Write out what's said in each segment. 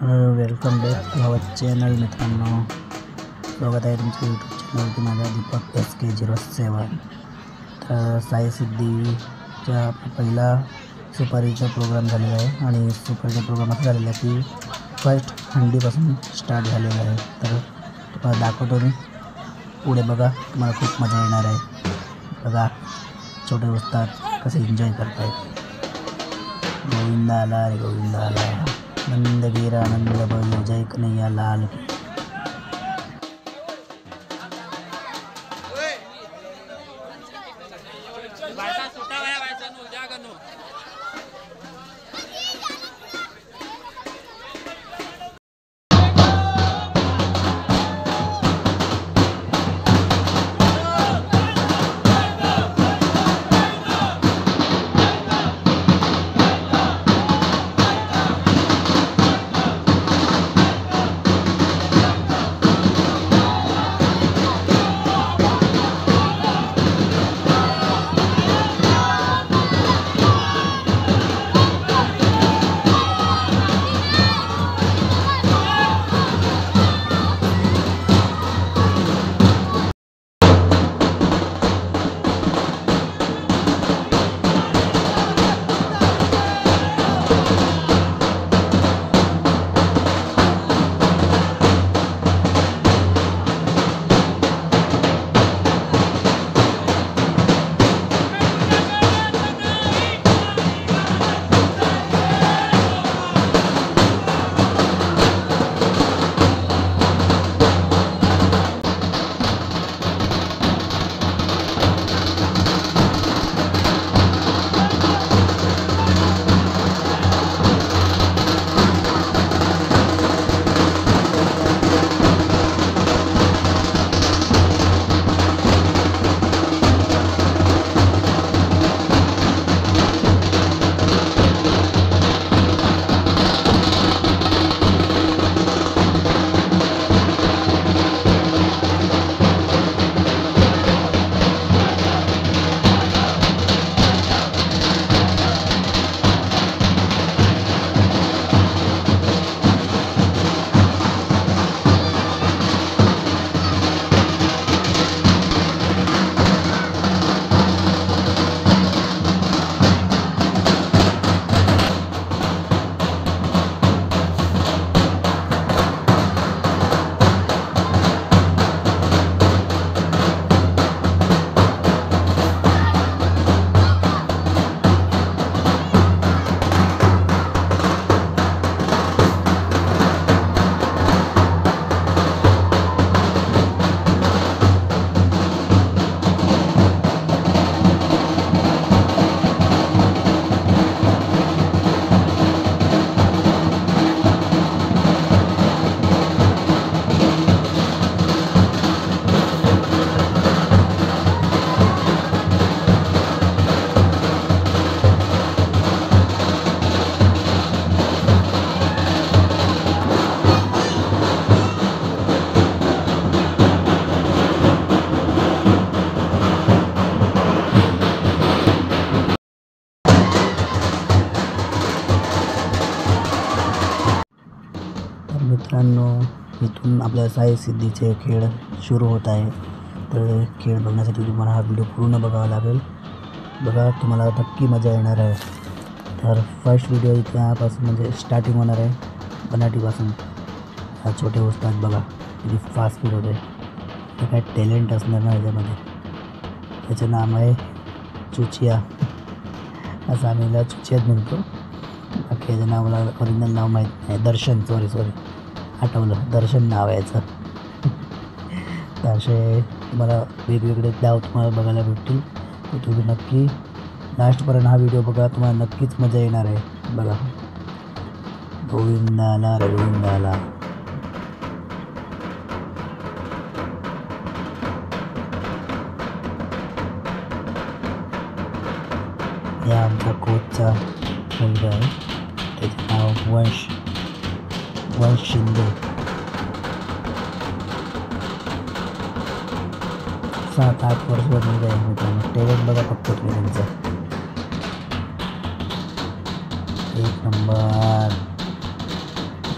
Welcome back to our channel मित्रांनो. स्वागत आहे तुमचं यूट्यूब चॅनलवरती माझ्या दीपक SK07. तर साई सिद्धीचा पहिला सुपारीचा प्रोग्राम झालेला आहे आणि सुपारीचा प्रोग्राम असा झालेला आहे की फर्स्ट हंडीपासून स्टार्ट झालेला आहे. तर तुम्हाला दाखवतो मी, पुढे बघा, तुम्हाला खूप मजा येणार आहे. बघा छोटे उस्ताद कसे एन्जॉय करत आहेत. गोविंदा आला रे गोविंदा आला, नंद गिरा नंद बळू, जय कन्हैया लाल. मित्रांनो, इथून आपल्या साई सिद्धीचे खेळ सुरू होत आहे. तर खेळ बघण्यासाठी तुम्हाला हा व्हिडिओ पूर्ण बघावा लागेल. बघा, तुम्हाला नक्की मजा येणार आहे. तर फर्स्ट व्हिडिओ इथल्यापासून म्हणजे स्टार्टिंग होणार आहे बनाटीपासून. हा छोटे उस्ताद बघा किती फास्ट फिरत आहे. ते काय टॅलेंट असणार ना ह्याच्यामध्ये. त्याचं नाव आहे चुचिया, असं आम्ही याला चुचियाच म्हणतो. बाकी याचं नाव मला ओरिजिनल नाव माहीत नाही. दर्शन, सॉरी आठवलं, दर्शन नाव आहे याचं. तर असे तुम्हाला वेगवेगळे डाव तुम्हाला बघायला भेटतील. तर तुम्ही नक्की लास्टपर्यंत हा व्हिडिओ बघा, तुम्हाला नक्कीच मजा येणार आहे. बघा, गोविंदा आला रे गोविंदा आला. या आमच्या कोचचा मुलगा आहे, त्याचं नाव वंश शिंदे. 7-8 वर्षाचा मुलगा आहे मित्रांनो. टॅलेंट बघा फक्त त्यांचा. एक नंबर.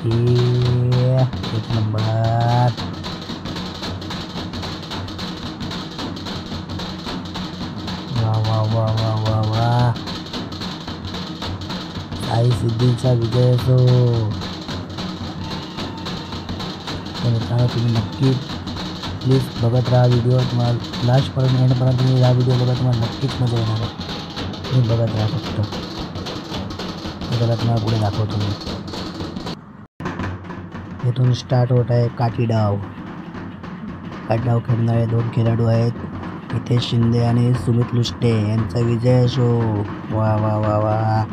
एक नंबर. वा वा वा वा वा वा. साई सिद्धीचा विजय असो. तर मित्रांनो तुम्ही नक्की प्लीज बघत राहा व्हिडिओ. तुम्हाला लास्टपर्यंत एंडपर्यंत तुम्ही हा व्हिडिओ बघा, तुम्हाला नक्कीच मजा येणार आहे. तुम्ही बघत राहा फक्त. त्याला तुम्हाला पुढे दाखवतो मी. इथून स्टार्ट होत आहे काठी डाव. काठी डाव खेळणारे 2 खेळाडू आहेत, हितेश शिंदे आणि सुमित लुष्टे यांचा विजय असो. वा वा वा वा.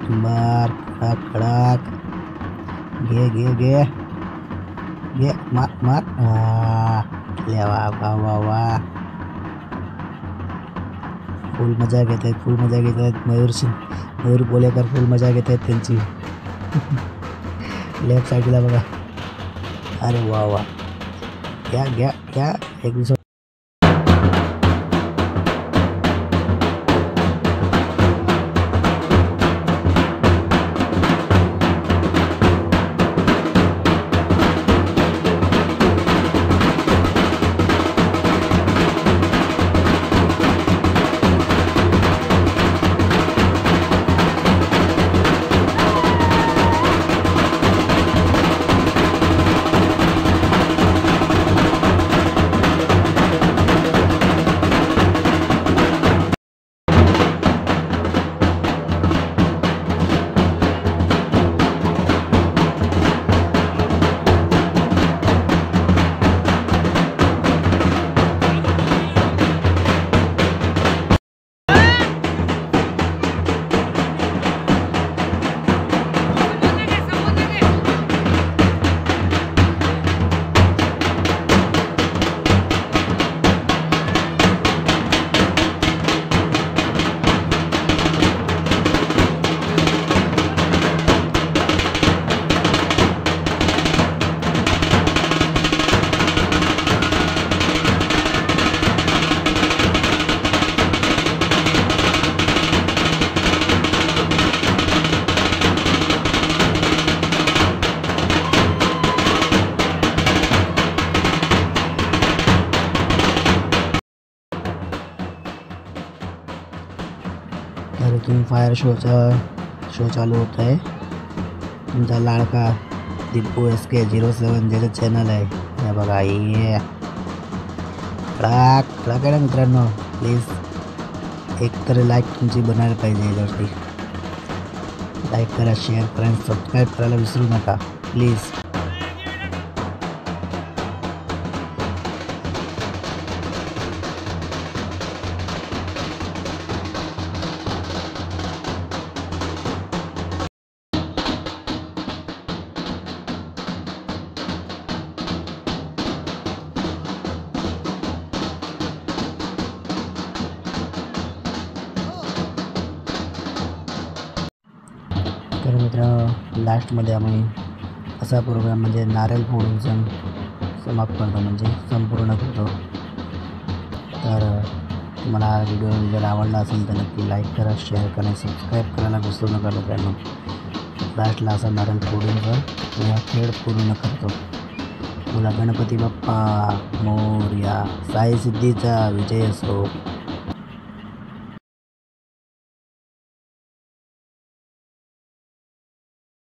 नंबर. खडाक खडाक. घे घे घे घे. मार मार. वा वा वा वा. फुल मजा घेत आहेत, फुल मजा घेत आहेत. मयूर बोलेकर फुल मजा घेत आहेत त्यांची. लेफ्ट साईडला बघा. अरे वा वा. घ्या घ्या घ्या. एक दिवस तर इथून फायर शो चालू होत आहे. तुमचा लाडका दीपू SK 07 ज्याचं चॅनल आहे. हे बघा ये खडाक आहे ना मित्रांनो. प्लीज एक तर लाईक तुमची बनायला पाहिजे. याच्यावरती लाईक करा, शेअर करा आणि सबस्क्राईब करायला विसरू नका प्लीज. तर मित्रांनो लास्टमध्ये आम्ही असा प्रोग्राम म्हणजे नारळ फोडून सण समाप्त करतो, म्हणजे संपूर्ण करतो. तर तुम्हाला हा व्हिडिओ जर आवडला असेल तर नक्की लाईक करा, शेअर करा, सबस्क्राईब करायला विसरू नका मित्रांनो. लास्टला असा नारळ फोडून सण हा खेळ पूर्ण करतो. बोला गणपती बाप्पा मोरया. साई सिद्धीचा विजय असो.